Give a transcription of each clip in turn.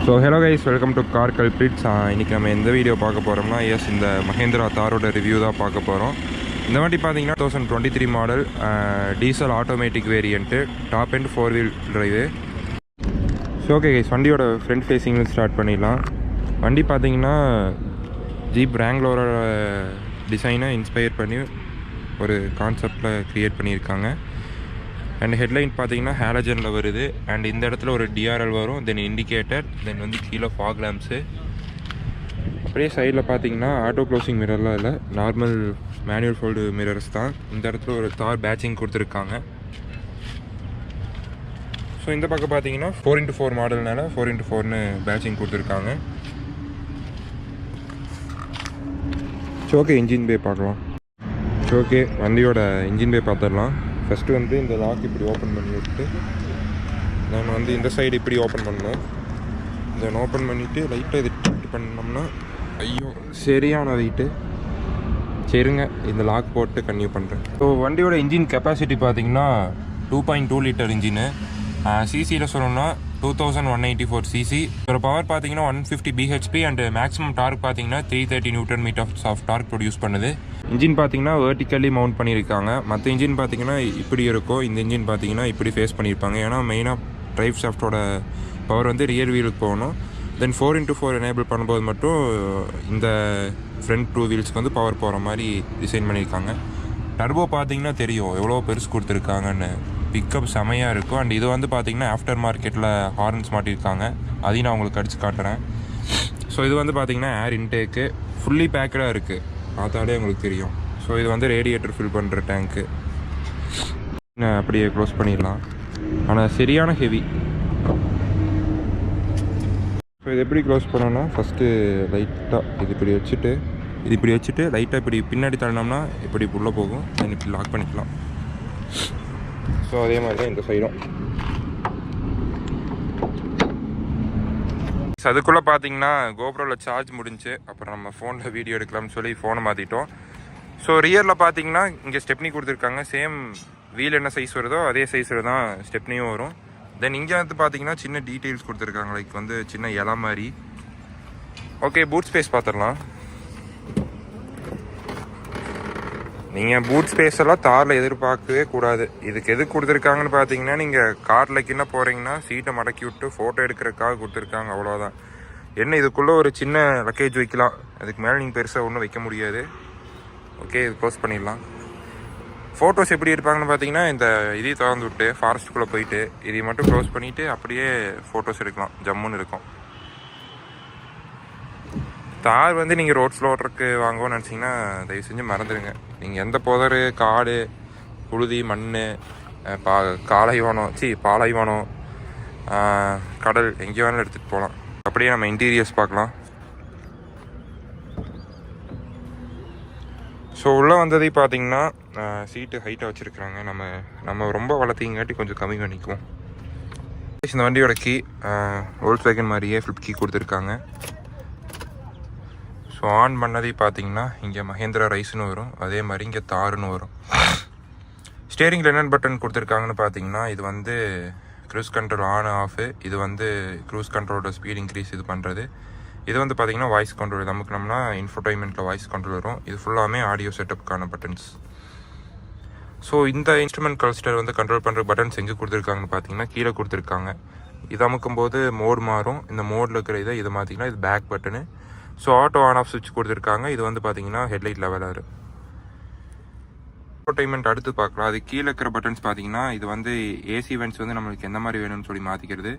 So hello guys, welcome to car culprits. இன்றைக்கி நம்ம எந்த வீடியோ பார்க்க போகிறோம்னா, இந்த மஹேந்திரா தாரோட ரிவ்யூ தான் பார்க்க போகிறோம். இந்த வாட்டி பார்த்தீங்கன்னா 2023 model diesel automatic variant, top and 4 wheel drive. So okay guys, வண்டியோட ஃப்ரண்ட் ஃபேஸிங்கில் ஸ்டார்ட் பண்ணிடலாம். வண்டி பார்த்தீங்கன்னா ஜீப் ராங்க்லரோட டிசைனை இன்ஸ்பயர் பண்ணி ஒரு கான்செப்டில் க்ரியேட் பண்ணியிருக்காங்க. அண்ட் ஹெட்லைன் பார்த்தீங்கன்னா ஹேலஜனில் வருது. அண்ட் இந்த இடத்துல ஒரு டிஆர்எல் வரும், தென் இண்டிகேட்டர், தென் வந்து கீழே ஃபாக் லேம்ப்ஸு. அப்படியே சைடில் பார்த்தீங்கன்னா ஆட்டோ க்ளோசிங் மிரர்லாம் இல்லை, நார்மல் மேனுவல் ஃபோல்டு மிரர்ஸ் தான். இந்த இடத்துல ஒரு தார் பேட்சிங் கொடுத்துருக்காங்க. ஸோ இந்த பக்கம் பார்த்தீங்கன்னா 4x4 மாடல்னால 4x4னு பேட்சிங் கொடுத்துருக்காங்க. ஸோ ஓகே, இன்ஜின் பே பார்க்கலாம். ஸோ ஓகே, வண்டியோட இன்ஜின் பே பார்த்துடலாம். ஃபஸ்ட்டு வந்து இந்த லாக் இப்படி ஓப்பன் பண்ணி விட்டு நம்ம வந்து இந்த சைடு இப்படி ஓப்பன் பண்ணணும். தென் ஓப்பன் பண்ணிவிட்டு லைட்டாக இது டிப்ட் பண்ணோம்னா, ஐயோ சரியான வெயிட்டு, சரிங்க இந்த லாக் போட்டு கன்டினியூ பண்ணுறேன். ஸோ வண்டியோட இன்ஜின் கெப்பாசிட்டி பார்த்தீங்கன்னா 2.2 லிட்டர் இன்ஜினு. சிசியில் சொல்லணும்னா 2184 சிசி. ஒரு பவர் பார்த்தீங்கன்னா 150 பிஹெச்பி அண்ட் மேக்ஸிமம் டார்க் பார்த்தீங்கன்னா 330 newton metre of torque produce பண்ணுது. இன்ஜின் பார்த்தீங்கன்னா வெர்டிக்கலி மவுண்ட் பண்ணியிருக்காங்க. மற்ற இன்ஜின் பார்த்தீங்கன்னா இப்படி இருக்கும், இந்த இன்ஜின் பார்த்தீங்கன்னா இப்படி ஃபேஸ் பண்ணியிருப்பாங்க. ஏன்னா மெயினாக ட்ரைவ் ஷாஃப்டோட பவர் வந்து ரியர் வீலுக்கு போகணும். தென் 4x4 எனேபிள் பண்ணும்போது மட்டும் இந்த ஃப்ரண்ட் 2 வீல்ஸ்க்கு வந்து பவர் போகிற மாதிரி டிசைன் பண்ணியிருக்காங்க. டர்போ பார்த்தீங்கன்னா தெரியும் எவ்வளோ பெருசு கொடுத்துருக்காங்கன்னு. பிக்கப் செமையாக இருக்கும். அண்ட் இது வந்து பார்த்தீங்கன்னா ஆஃப்டர் மார்க்கெட்டில் ஹார்ன்ஸ் மாட்டியிருக்காங்க, அதையும் நான் உங்களுக்கு அடித்து காட்டுறேன். ஸோ இது வந்து பார்த்தீங்கன்னா ஏர் இன்டேக்கு ஃபுல்லி பேக்கடாக இருக்குது, பார்த்தாலே உங்களுக்கு தெரியும். ஸோ இது வந்து ரேடியேட்டர் ஃபில் பண்ணுற டேங்க்கு. அப்படியே க்ளோஸ் பண்ணிடலாம், ஆனால் சரியான ஹெவி. ஸோ இது எப்படி க்ளோஸ் பண்ணோன்னா, ஃபஸ்ட்டு லைட்டாக இது இப்படி வச்சுட்டு லைட்டாக இப்படி பின்னாடி தள்ளினோம்னா இப்படி உள்ளே போகும். தென் இப்படி லாக் பண்ணிக்கலாம். ஸோ அதே மாதிரி தான் இந்த சைடும். அதுக்குள்ளே பார்த்தீங்கன்னா கோப்ரோவில் சார்ஜ் முடிஞ்சு, அப்புறம் நம்ம ஃபோனில் வீடியோ எடுக்கலாம்னு சொல்லி ஃபோனை மாற்றிட்டோம். ஸோ ரியரில் பார்த்தீங்கன்னா இங்கே ஸ்டெப்னி கொடுத்துருக்காங்க. சேம் வீல் என்ன சைஸ் வருதோ அதே சைஸில் தான் ஸ்டெப்னியும் வரும். தென் இங்கே வந்து பார்த்தீங்கன்னா சின்ன டீட்டெயில்ஸ் கொடுத்துருக்காங்க, லைக் வந்து சின்ன இலை மாதிரி. ஓகே, பூட் ஸ்பேஸ் பார்த்துடலாம். நீங்கள் பூட் ஸ்பேஸ் எல்லாம் தாரில் எதிர்பார்க்கவே கூடாது. இதுக்கு எது கொடுத்துருக்காங்கன்னு பார்த்தீங்கன்னா, நீங்கள் காரில் கிண்ண போகிறீங்கன்னா சீட்டை மடக்கி விட்டு ஃபோட்டோ எடுக்கிறதுக்காக கொடுத்துருக்காங்க, அவ்வளோதான். என்ன இதுக்குள்ளே ஒரு சின்ன லக்கேஜ் வைக்கலாம், அதுக்கு மேலே நீங்கள் பெருசாக ஒன்றும் வைக்க முடியாது. ஓகே, இது க்ளோஸ் பண்ணிடலாம். ஃபோட்டோஸ் எப்படி எடுப்பாங்கன்னு பார்த்தீங்கன்னா, இந்த இதையும் திறந்து விட்டு ஃபாரஸ்ட்டுக்குள்ளே போயிட்டு இதை மட்டும் க்ளோஸ் பண்ணிவிட்டு அப்படியே ஃபோட்டோஸ் எடுக்கலாம், ஜம்முன்னு இருக்கும். தார் வந்து நீங்கள் ரோட்ஸில் ஓட்டுறதுக்கு வாங்குவோன்னு நினச்சிங்கன்னா தயவு செஞ்சு மறந்துடுங்க. நீங்கள் எந்த புதர், காடு, புழுதி, மண், பாலைவனம், கடல் எங்கே வேணாலும் எடுத்துகிட்டு போகலாம். அப்படியே நம்ம இன்டீரியர்ஸ் பார்க்கலாம். ஸோ உள்ளே வந்ததை பார்த்தீங்கன்னா சீட்டு ஹைட்டாக வச்சுருக்குறாங்க. நம்ம ரொம்ப வளர்த்திங்காட்டி கொஞ்சம் கம்மி பண்ணிக்குவோம். இந்த வண்டியோட கீ வோல்க்ஸ்வேகன் மாதிரியே ஃப்ளிப் கீ கொடுத்துருக்காங்க. ஸோ ஆன் பண்ணதே பார்த்தீங்கன்னா இங்கே மஹேந்திரா ரைஸ்னு வரும், அதே மாதிரி இங்கே தாருன்னு வரும். ஸ்டேரிங்கில் என்னென்ன பட்டன் கொடுத்துருக்காங்கன்னு பார்த்தீங்கன்னா, இது வந்து க்ரூஸ் கண்ட்ரோல் ஆன் ஆஃபு, இது வந்து க்ரூஸ் கண்ட்ரோலோட ஸ்பீட் இன்க்ரீஸ் இது பண்ணுறது. இது வந்து பார்த்தீங்கன்னா வாய்ஸ் கண்ட்ரோல், நமக்குனோம்னா இன்ஃபோடைன்மெண்ட்டில் வாய்ஸ் கண்ட்ரோல் வரும். இது ஃபுல்லாமே ஆடியோ செட்டப்புக்கான பட்டன்ஸ். ஸோ இந்த இன்ஸ்ட்ருமெண்ட் கிளஸ்டர் வந்து கண்ட்ரோல் பண்ணுற பட்டன்ஸ் எங்கே கொடுத்துருக்காங்கன்னு பார்த்தீங்கன்னா கீழே கொடுத்துருக்காங்க. இது அமுக்கும்போது மோட் மாறும். இந்த மோடில் இருக்கிற இதை பார்த்தீங்கன்னா இது back button. So auto on off சுவிட்ச் கொடுத்துருக்காங்க. இது வந்து பார்த்தீங்கன்னா ஹெட்லைட் லெவலர். இன்ஃபோடைன்மெண்ட் அடுத்து பார்க்கலாம். அது கீழே இருக்கிற பட்டன்ஸ் பார்த்தீங்கன்னா இது வந்து ஏசி வென்ட்ஸ் வந்து நம்மளுக்கு எந்த மாதிரி வேணும்னு சொல்லி மாற்றிக்கிறது.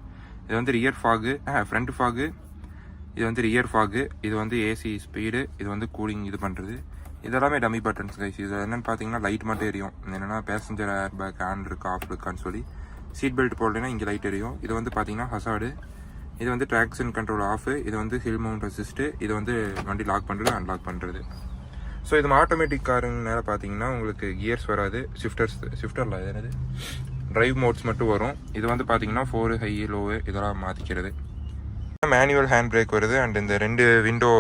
இது வந்து ரியர் ஃபாகு, ஃப்ரண்ட் ஃபாகு, இது வந்து ரியர் ஃபாகு, இது வந்து ஏசி ஸ்பீடு, இது வந்து கூலிங் இது பண்ணுறது. இதெல்லாமே டம்மி பட்டன்ஸ் கைஸ். இது என்னென்னு பார்த்தீங்கன்னா லைட் மட்டும் எரியும். என்னென்னா பேசஞ்சர் ஏர் பேக் ஆன் இருக்கா ஆஃப் இருக்கான்னு சொல்லி. சீட் பெல்ட் போடலைன்னா இங்கே லைட் எரியும். இது வந்து பார்த்தீங்கன்னா ஹசார்டு, இது வந்து ட்ராக்ஷன் கண்ட்ரோல் ஆஃபு, இது வந்து ஹில் மவுண்ட் அசிஸ்ட்டு, இது வந்து வண்டி லாக் பண்ணுறது அன்லாக் பண்ணுறது. ஸோ இது ஆட்டோமேட்டிக் காருங்கனால பார்த்தீங்கன்னா உங்களுக்கு கியர்ஸ் வராது, ஷிஃப்டரில் என்னது ட்ரைவ் மோட்ஸ் மட்டும் வரும். இது வந்து பார்த்தீங்கன்னா 4 ஹை லோவு இதெல்லாம் மாற்றிக்கிறது. மேனுவல் ஹேண்ட் பிரேக் வருது. அண்ட் இந்த 2 விண்டோ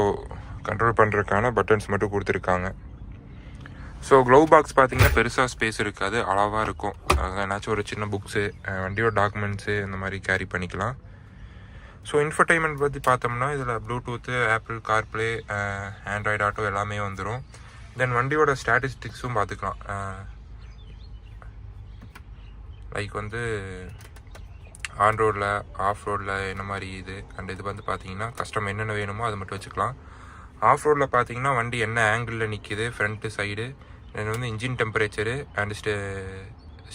கண்ட்ரோல் பண்ணுறதுக்கான பட்டன்ஸ் மட்டும் கொடுத்துருக்காங்க. ஸோ க்ளவ் பாக்ஸ் பார்த்தீங்கன்னா பெருசாக ஸ்பேஸ் இருக்காது, அளவாக இருக்கும். ஏன்னாச்சும் ஒரு சின்ன புக்ஸு, வண்டியோட டாக்குமெண்ட்ஸு இந்த மாதிரி கேரி பண்ணிக்கலாம். ஸோ இன்ஃபர்டைன்மெண்ட் பற்றி பார்த்தோம்னா இதில் bluetooth, apple CarPlay, Android auto எல்லாமே வந்துடும். தென் வண்டியோட ஸ்டாட்டிஸ்டிக்ஸும் பார்த்துக்கலாம். லைக் வந்து ஆன் ரோடில், ஆஃப் ரோடில் என்ன மாதிரி இது அண்ட் இது வந்து பார்த்தீங்கன்னா கஸ்டம் என்னென்ன வேணுமோ அது மட்டும் வச்சுக்கலாம். ஆஃப் ரோடில் பார்த்தீங்கன்னா வண்டி என்ன ஆங்கிளில் நிற்கிது, ஃப்ரண்ட்டு சைடு, தென் வந்து இன்ஜின் டெம்பரேச்சரு அண்ட்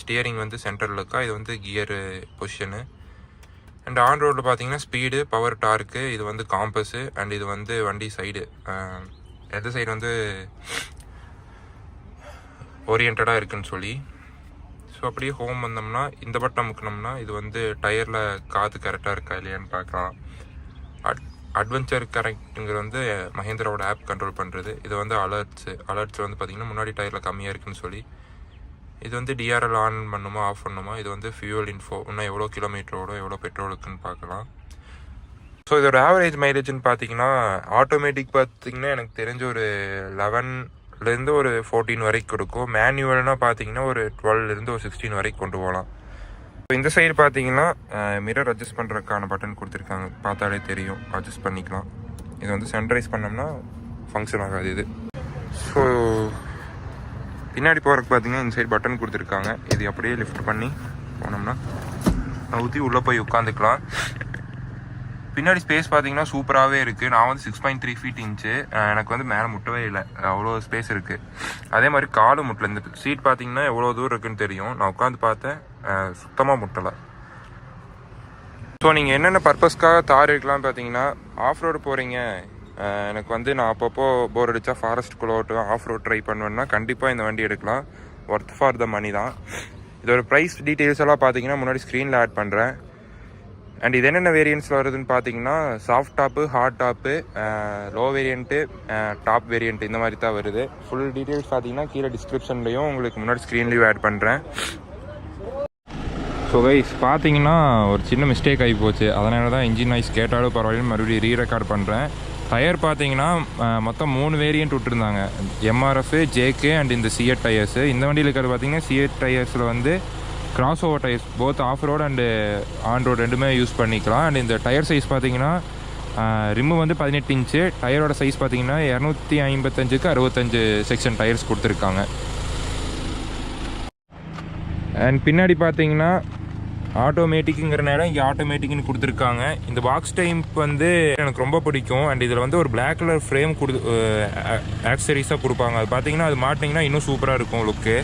ஸ்டியரிங் வந்து சென்டரில் இருக்கா, இது வந்து கியரு பொசிஷனு. அண்ட் ஆன் ரோடில் பார்த்தீங்கன்னா ஸ்பீடு, பவர், டார்க்கு, இது வந்து காம்பஸு அண்ட் இது வந்து வண்டி சைடு எந்த சைடு வந்து ஓரியன்டாக இருக்குன்னு சொல்லி. ஸோ அப்படியே ஹோம் வந்தோம்னா இந்த பட்டம் அமுக்கினோம்னா இது வந்து டயரில் காற்று கரெக்டாக இருக்கா இல்லையான்னு பார்க்கலாம். அட்வென்ச்சர் கரெக்டுங்கிற வந்து மஹேந்திராவோட ஆப் கண்ட்ரோல் பண்ணுறது. இது வந்து அலர்ட்ஸ் வந்து பார்த்திங்கன்னா முன்னாடி டயரில் கம்மியாக இருக்குன்னு சொல்லி. இது வந்து டிஆர்எல் ஆன் பண்ணுமா ஆஃப் பண்ணுமா, இது வந்து ஃபியூவல் இன்ஃபோ, இன்னும் எவ்வளோ கிலோமீட்டரோட எவ்வளோ பெட்ரோலுக்குன்னு பார்க்கலாம். ஸோ இதோட ஆவரேஜ் மைலேஜ்னு பார்த்தீங்கன்னா ஆட்டோமேட்டிக் பார்த்திங்கன்னா எனக்கு தெரிஞ்ச ஒரு 11லேருந்து ஒரு 14 வரைக்கும் கொடுக்கும். மேனுவல்னால் பார்த்தீங்கன்னா ஒரு 12லேருந்து ஒரு 16 வரைக்கும் கொண்டு போகலாம். ஸோ இந்த சைடு பார்த்தீங்கன்னா மிரர் அட்ஜஸ்ட் பண்ணுறதுக்கான பட்டன் கொடுத்துருக்காங்க, பார்த்தாலே தெரியும், அட்ஜஸ்ட் பண்ணிக்கலாம். இது வந்து சென்ட்ரைஸ் பண்ணோம்னா ஃபங்க்ஷன் ஆகாது இது. ஸோ பின்னாடி போகிறதுக்கு பார்த்தீங்கன்னா இந்த சைடு பட்டன் கொடுத்துருக்காங்க. இது அப்படியே லிஃப்ட் பண்ணி போனோம்னா ஊற்றி உள்ளே போய் உட்காந்துக்கலாம். பின்னாடி ஸ்பேஸ் பார்த்தீங்கன்னா சூப்பராகவே இருக்குது. நான் வந்து 6.3 feet இன்ச்சு, எனக்கு வந்து மேலே முட்டவே இல்லை, அவ்வளோ ஸ்பேஸ் இருக்குது. அதே மாதிரி காலு முட்டலை. இந்த சீட் பார்த்தீங்கன்னா எவ்வளோ தூரம் இருக்குன்னு தெரியும், நான் உட்காந்து பார்த்தேன், சுத்தமாக முட்டலை. ஸோ நீங்கள் என்னென்ன பர்பஸ்க்காக தார் எடுக்கலாம் பார்த்தீங்கன்னா, ஆஃப் ரோடு போகிறீங்க, எனக்கு வந்து நான் அப்பப்போ போர் அடித்தா ஃபாரஸ்ட்டுக்குள்ளே ஓட்டுவேன், ஆஃப் ரோட் ட்ரை பண்ணுவேன்னா கண்டிப்பாக இந்த வண்டி எடுக்கலாம். ஒர்த் ஃபார் த மணி தான். இதோட ப்ரைஸ் டீட்டெயில்ஸ் எல்லாம் பார்த்தீங்கன்னா முன்னாடி ஸ்க்ரீனில் ஆட் பண்ணுறேன். அண்ட் இது என்னென்ன வேரியன்ட்ஸில் வருதுன்னு பார்த்தீங்கன்னா soft top, hard top, low variant, top variant, இந்த மாதிரி தான் வருது. ஃபுல் டீட்டெயில்ஸ் பார்த்தீங்கன்னா கீழே டிஸ்கிரிப்ஷன்லேயும் உங்களுக்கு முன்னாடி ஸ்க்ரீன்லேயும் ஆட் பண்ணுறேன். ஸோ கைஸ் பார்த்தீங்கன்னா ஒரு சின்ன மிஸ்டேக் ஆகி போச்சு, அதனால தான் இன்ஜின் நாய்ஸ் கேட்டாலும் பரவாயில்ல மறுபடியும் ரீரெக்கார்ட் பண்ணுறேன். டயர் பார்த்தீங்கன்னா மொத்தம் 3 வேரியண்ட் விட்டுருந்தாங்க, எம்ஆர்எஃப், ஜேகே அண்ட் இந்த சிஎட் டயர்ஸு. இந்த வண்டியில் இருக்கிறது பார்த்தீங்கன்னா சிஎட் டயர்ஸில் வந்து cross over tyres, both off road and on road ரெண்டுமே யூஸ் பண்ணிக்கலாம். அண்ட் இந்த டயர் சைஸ் பார்த்தீங்கன்னா ரிம்மு வந்து 18 இன்ச்சு, டயரோட சைஸ் பார்த்தீங்கன்னா 255க்கு 65 செக்ஷன் டயர்ஸ் கொடுத்துருக்காங்க. அண்ட் பின்னாடி பார்த்தீங்கன்னா ஆட்டோமேட்டிக்குங்கிறனால இங்கே ஆட்டோமேட்டிக்னு கொடுத்துருக்காங்க. இந்த பாக்ஸ் டைப் வந்து எனக்கு ரொம்ப பிடிக்கும். அண்ட் இதில் வந்து ஒரு பிளாக் கலர் ஃப்ரேம் ஆக்சரிஸாக கொடுப்பாங்க. அது பார்த்தீங்கன்னா அது மாட்டிங்கன்னா இன்னும் சூப்பராக இருக்கும் லுக்கு.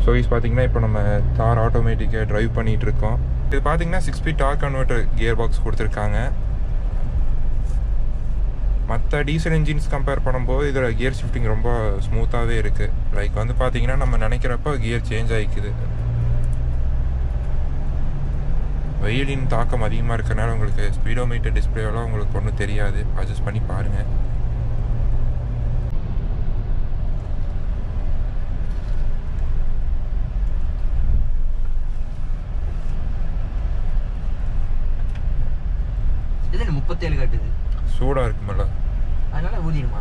ஸோ இது பார்த்தீங்கன்னா இப்போ நம்ம தார் ஆட்டோமேட்டிக்கை ட்ரைவ் பண்ணிகிட்டு இருக்கோம். இது பார்த்தீங்கன்னா 6 speed dark converter gear box கொடுத்துருக்காங்க. மற்ற டீசல் இன்ஜின்ஸ் கம்பேர் பண்ணும்போது இதில் கியர் ஷிஃப்டிங் ரொம்ப ஸ்மூத்தாகவே இருக்குது. லைக் வந்து பார்த்தீங்கன்னா நம்ம நினைக்கிறப்ப கியர் சேஞ்ச் ஆகிக்குது. வெயிலின் தாக்கம் அதிகமாக இருக்கிறனால உங்களுக்கு ஸ்பீடோமீட்டர் டிஸ்பிளேவெல்லாம் உங்களுக்கு ஒன்றும் தெரியாது, அட்ஜஸ்ட் பண்ணி பாருங்கள். இது 37 காட்டுது. சூடாக இருக்குமில்ல, அதனால ஊதிடுமா?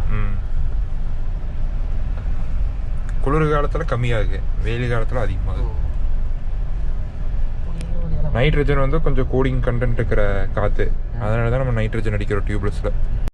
குளிர் காலத்தில் கம்மியாகுது, வெயில் காலத்தில் அதிகமாகுது. நைட்ரஜன் வந்து கொஞ்சம் கூலிங் கண்டென்ட் இருக்கிற காற்று, அதனால தான் நம்ம நைட்ரஜன் அடிக்கிறோம் டியூப்லெஸில்.